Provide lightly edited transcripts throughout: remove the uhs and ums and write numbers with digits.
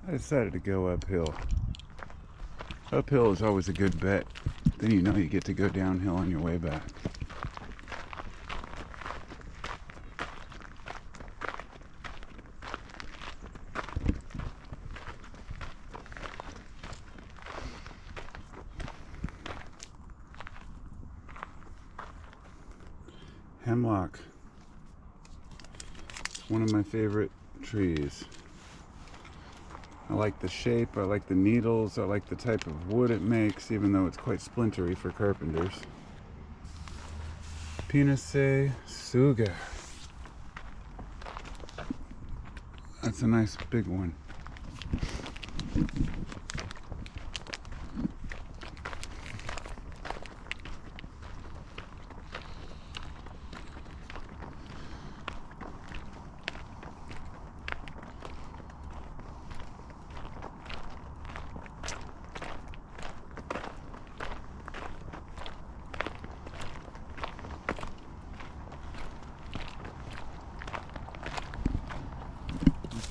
I decided to go uphill. Uphill is always a good bet. Then you know you get to go downhill on your way back. Hemlock. It's one of my favorite trees. I like the shape, I like the needles, I like the type of wood it makes, even though it's quite splintery for carpenters. Pinus suga. That's a nice big one.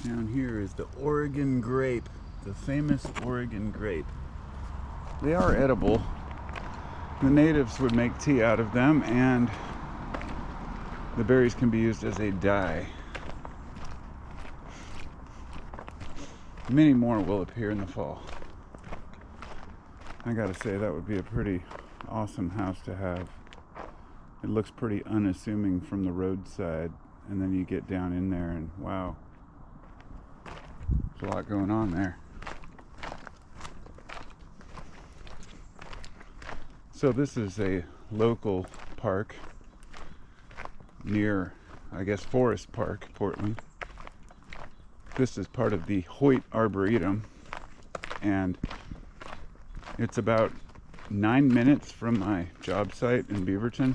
Down here is the Oregon grape, the famous Oregon grape. They are edible. The natives would make tea out of them, and the berries can be used as a dye. Many more will appear in the fall. I gotta say, that would be a pretty awesome house to have. It looks pretty unassuming from the roadside, and then you get down in there and wow. There's a lot going on there. So this is a local park near, I guess, Forest Park, Portland. This is part of the Hoyt Arboretum, and it's about 9 minutes from my job site in Beaverton.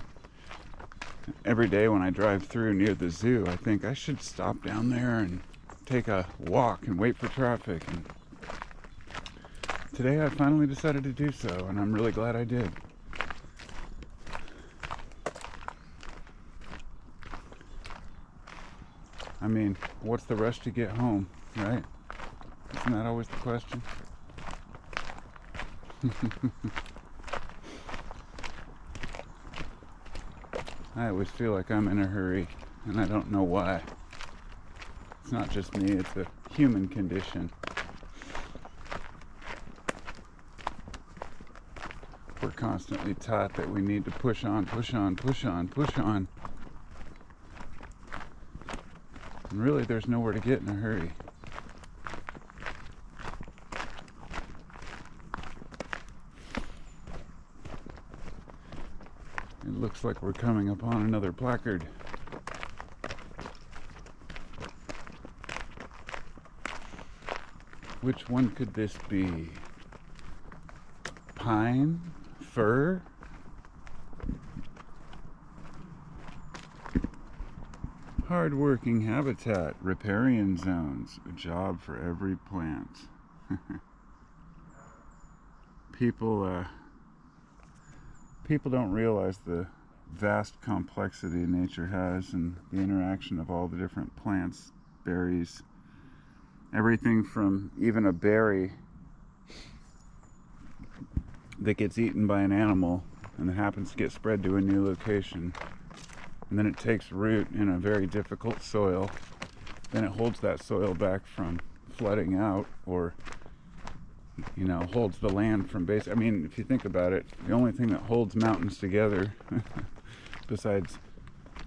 Every day when I drive through near the zoo, I think I should stop down there and take a walk and wait for traffic. And today I finally decided to do so, and I'm really glad I did. I mean, what's the rush to get home, right? Isn't that always the question? I always feel like I'm in a hurry, and I don't know why. It's not just me, it's a human condition. We're constantly taught that we need to push on, push on, push on, push on. And really, there's nowhere to get in a hurry. It looks like we're coming upon another placard. Which one could this be? Pine? Fir? Hard-working habitat, riparian zones, a job for every plant. People don't realize the vast complexity nature has and the interaction of all the different plants, berries, everything from even a berry that gets eaten by an animal and happens to get spread to a new location. And then it takes root in a very difficult soil. Then it holds that soil back from flooding out, or, you know, holds the land from base. I mean, if you think about it, the only thing that holds mountains together, besides,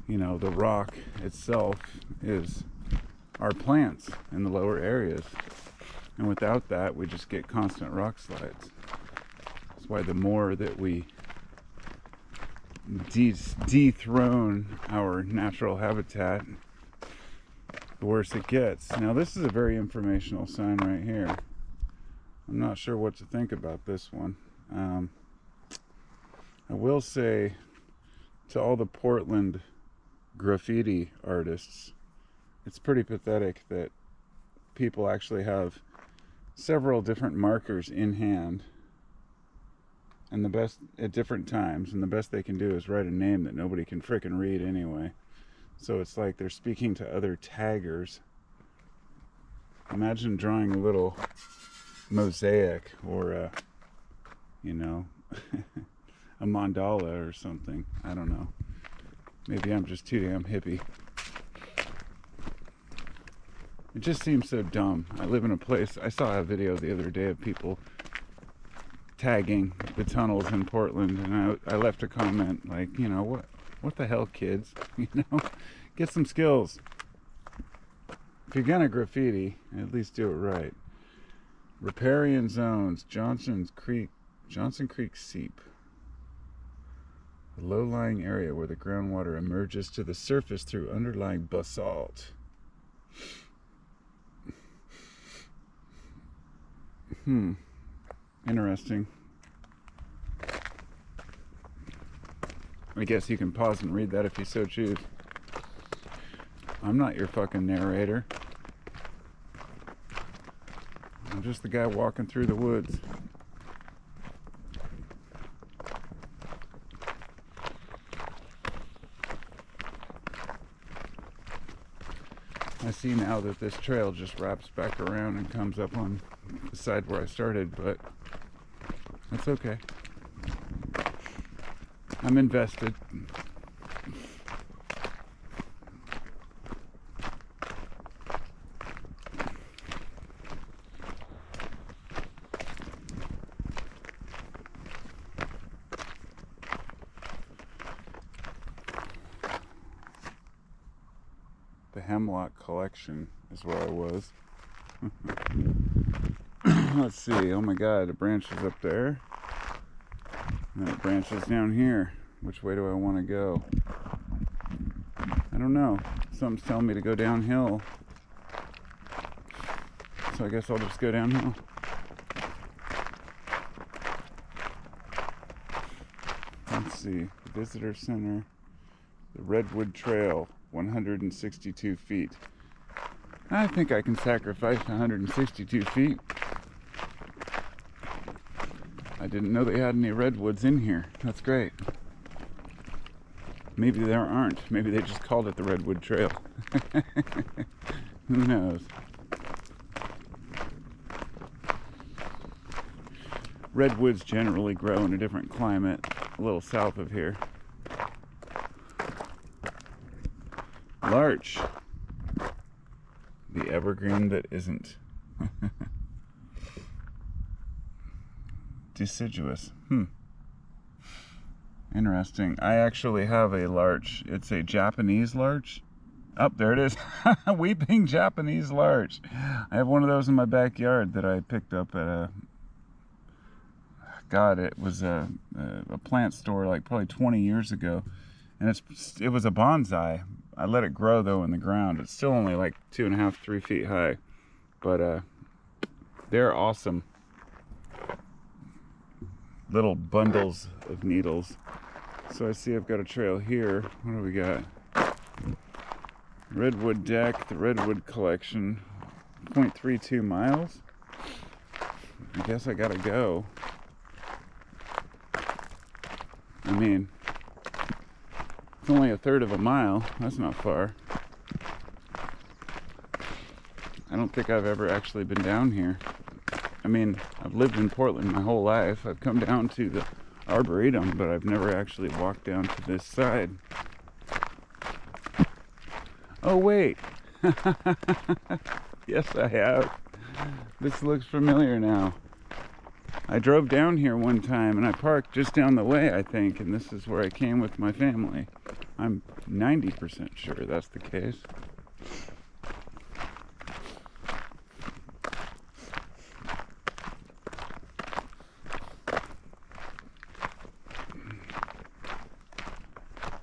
you know, the rock itself, is our plants in the lower areas. And without that, we just get constant rock slides. That's why the more that we dethrone our natural habitat, the worse it gets. Now, this is a very informational sign right here. I'm not sure what to think about this one. I will say to all the Portland graffiti artists, it's pretty pathetic that people actually have several different markers in hand, and the best at different times, and the best they can do is write a name that nobody can frickin' read anyway. So it's like they're speaking to other taggers Imagine drawing a little mosaic or a, you know, a mandala or something. I don't know. Maybe I'm just too damn hippie. It just seems so dumb. I live in a place, I saw a video the other day of people tagging the tunnels in Portland, and I left a comment like, you know, what the hell, kids? You know, get some skills. If you're gonna graffiti, at least do it right. Riparian zones, Johnson Creek Seep. A low-lying area where the groundwater emerges to the surface through underlying basalt. Interesting. I guess you can pause and read that if you so choose. I'm not your fucking narrator. I'm just the guy walking through the woods. I see now that this trail just wraps back around and comes up on the side where I started, but that's okay. I'm invested. The Hemlock Collection is where I was. Let's see. Oh my god, it branches up there. And then it branches down here. Which way do I want to go? I don't know. Something's telling me to go downhill. So I guess I'll just go downhill. Let's see. Visitor Center. The Redwood Trail. 162 feet. I think I can sacrifice 162 feet. I didn't know they had any redwoods in here. That's great. Maybe there aren't. Maybe they just called it the Redwood Trail. Who knows? Redwoods generally grow in a different climate, a little south of here. Larch. The evergreen that isn't. Deciduous. Interesting. I actually have a larch. It's a Japanese larch. Oh, there it is. Weeping Japanese larch. I have one of those in my backyard that I picked up at a... God, it was a plant store like probably 20 years ago. And it was a bonsai. I let it grow though in the ground. It's still only like 2.5, 3 feet high. But they're awesome. Little bundles of needles. So I see I've got a trail here. What do we got? Redwood Deck, the Redwood Collection. 0.32 miles. I guess I gotta go. I mean, it's only a third of a mile. That's not far. I don't think I've ever actually been down here. I mean, I've lived in Portland my whole life. I've come down to the Arboretum, but I've never actually walked down to this side. Oh, wait. Yes, I have. This looks familiar now. I drove down here one time and I parked just down the way, I think, and this is where I came with my family. I'm 90% sure that's the case.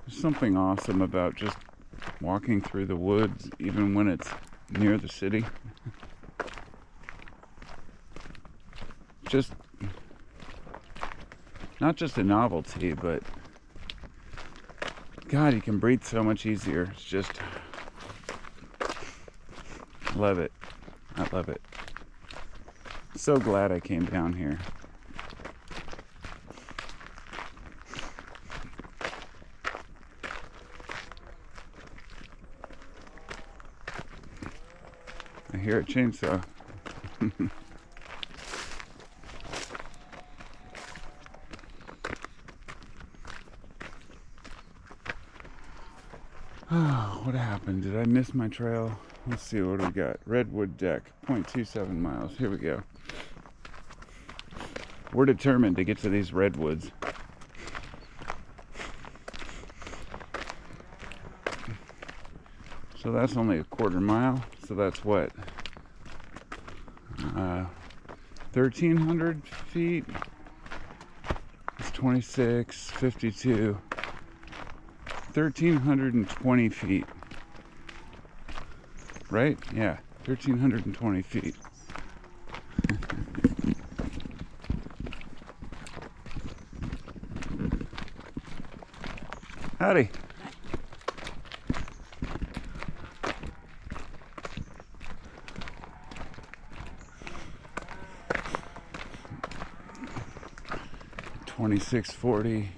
There's something awesome about just walking through the woods, even when it's near the city. Just not just a novelty, but God, you can breathe so much easier. It's just, love it. I love it. So glad I came down here. I hear a chainsaw. Oh, what happened? Did I miss my trail? Let's see, what do we got? Redwood Deck, 0.27 miles. Here we go. We're determined to get to these redwoods. So that's only a quarter mile. So that's what? 1,300 feet? It's 26, 52. 1,320 feet. Right? Yeah, 1,320 feet. Howdy. $26.40,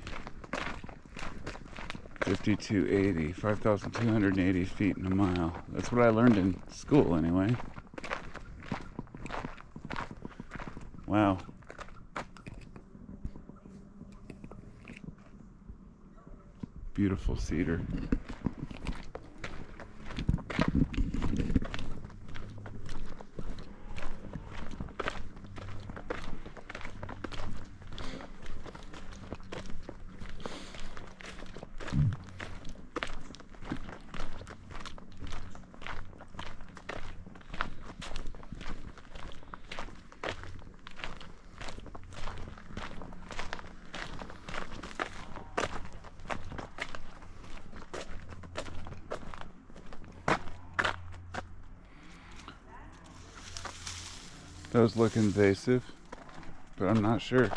$52.80, 5,280 feet in a mile. That's what I learned in school, anyway. Wow. Beautiful cedar. Those look invasive, but I'm not sure.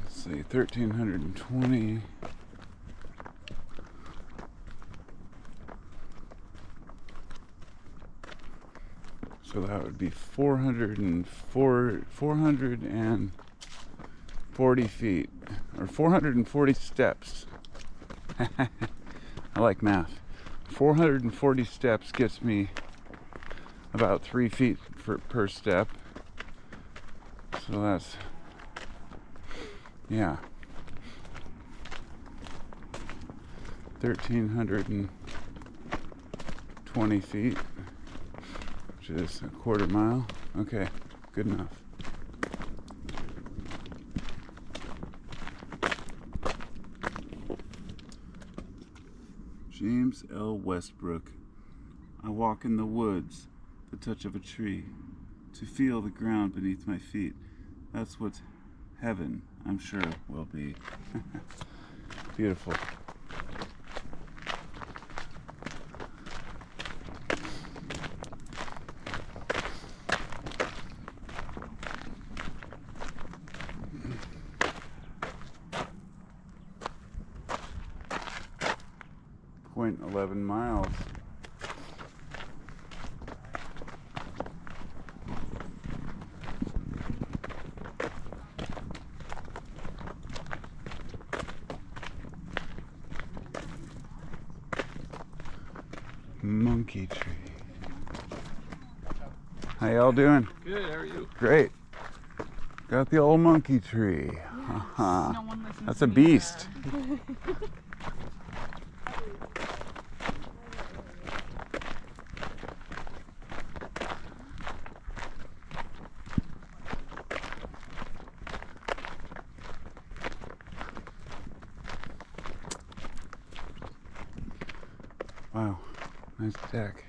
Let's see, 1,320. So that would be 440 feet, or 440 steps. I like math. 440 steps gets me about 3 feet per step. So that's, yeah, 1,320 feet, which is a quarter mile. Okay, good enough. James L. Westbrook. I walk in the woods, the touch of a tree, to feel the ground beneath my feet. That's what heaven, I'm sure, will be. Beautiful. .11 miles. Monkey tree. How y'all doing? Good, how are you? Great. Got the old monkey tree. Yes. Uh-huh. No one listens That's to a me. beast. Wow, nice deck.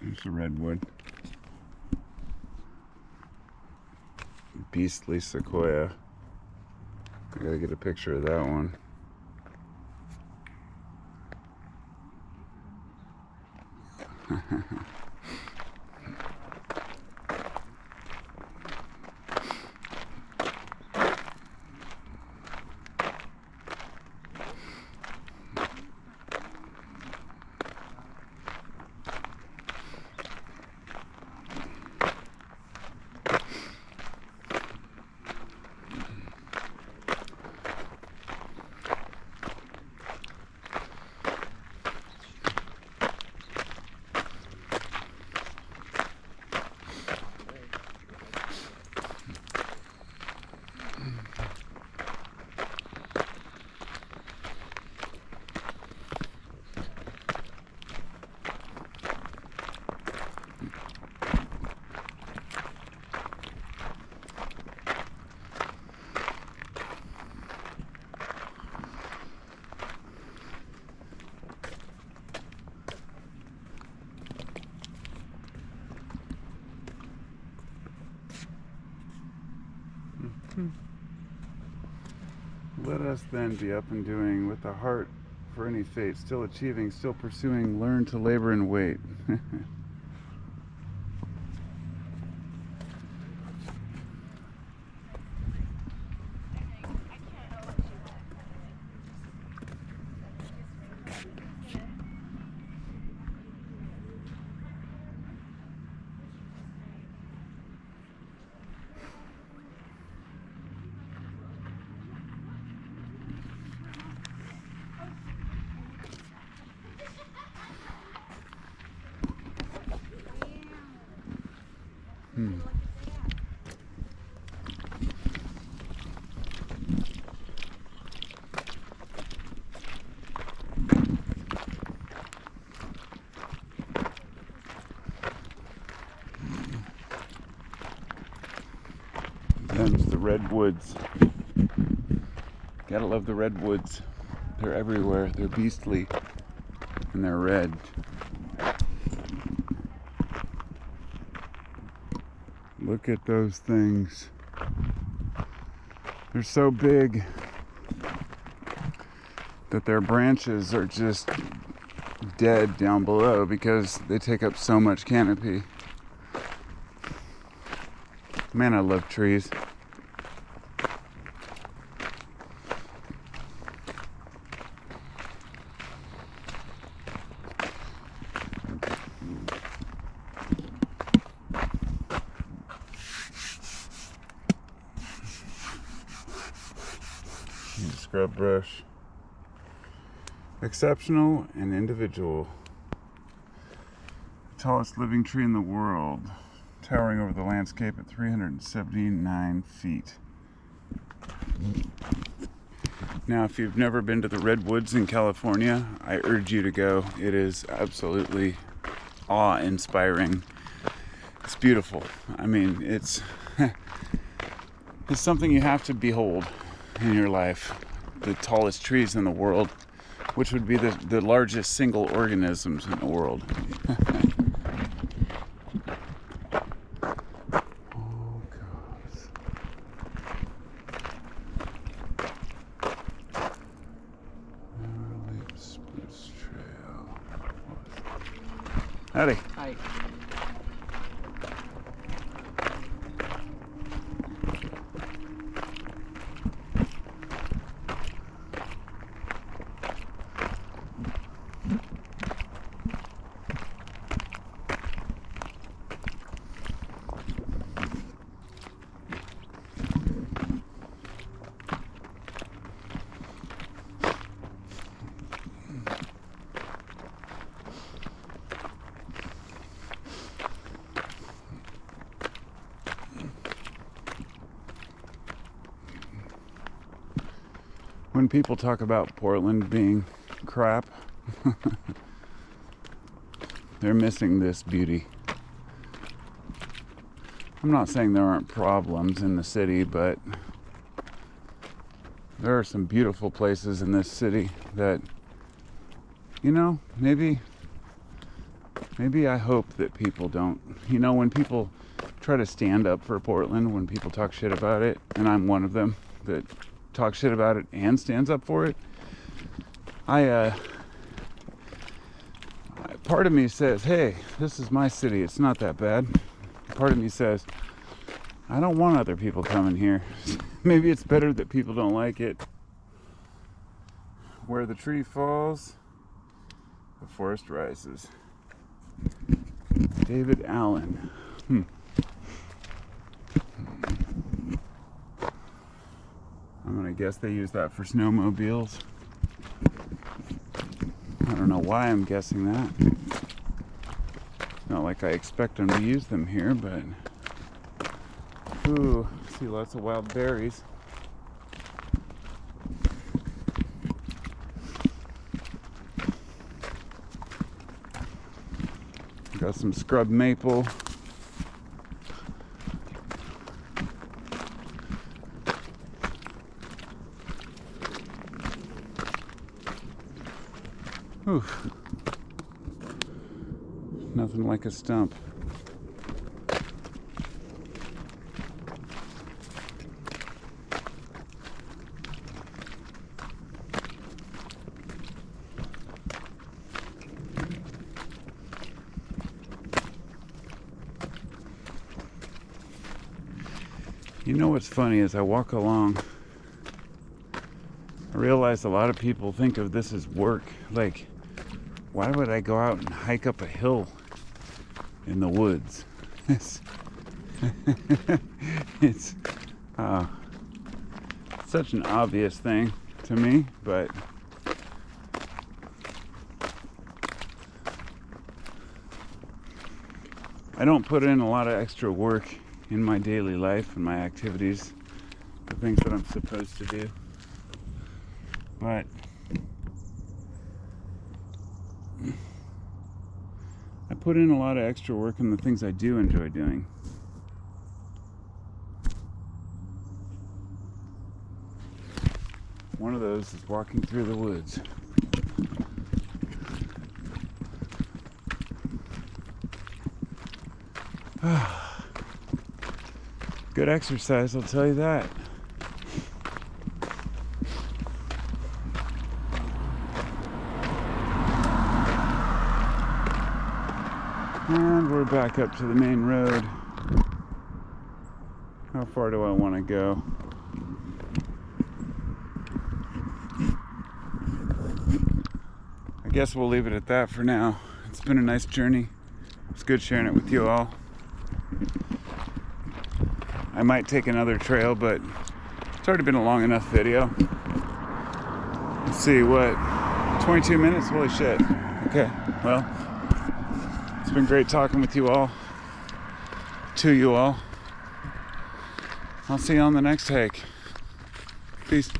There's a redwood. Beastly sequoia. I gotta get a picture of that one. Let us then be up and doing with the heart for any fate, still achieving, still pursuing, learn to labor and wait. Them's the redwoods. Gotta love the redwoods. They're everywhere. They're beastly and they're red. Look at those things. They're so big that their branches are just dead down below because they take up so much canopy. Man, I love trees. Scrub brush. Exceptional and individual. The tallest living tree in the world, towering over the landscape at 379 feet. Now, if you've never been to the redwoods in California, I urge you to go. It is absolutely awe-inspiring. It's beautiful. I mean, it's something you have to behold in your life. The tallest trees in the world, which would be the largest single organisms in the world. Oh, God. Spruce Trail. Howdy. Hi. When people talk about Portland being crap, they're missing this beauty. I'm not saying there aren't problems in the city, but there are some beautiful places in this city that you know, maybe I hope that people don't, you know, when people try to stand up for Portland, when people talk shit about it, and I'm one of them that talks shit about it and stands up for it, part of me says, hey, this is my city, it's not that bad. Part of me says, I don't want other people coming here. Maybe it's better that people don't like it. Where the tree falls, the forest rises. David Allen. I'm gonna guess they use that for snowmobiles. I don't know why I'm guessing that. Not like I expect them to use them here, but ooh, see lots of wild berries. Got some scrub maple. Ooh. Nothing like a stump. You know what's funny is I walk along, I realize a lot of people think of this as work. Like, why would I go out and hike up a hill in the woods? It's such an obvious thing to me, but I don't put in a lot of extra work in my daily life and my activities, the things that I'm supposed to do. But I put in a lot of extra work in the things I do enjoy doing. One of those is walking through the woods. Good exercise, I'll tell you that. And we're back up to the main road. How far do I want to go? I guess we'll leave it at that for now. It's been a nice journey. It's good sharing it with you all. I might take another trail, but it's already been a long enough video. Let's see, what? 22 minutes? Holy shit. Okay, well, it's been great talking with you all. To you all. I'll see you on the next hike. Peace.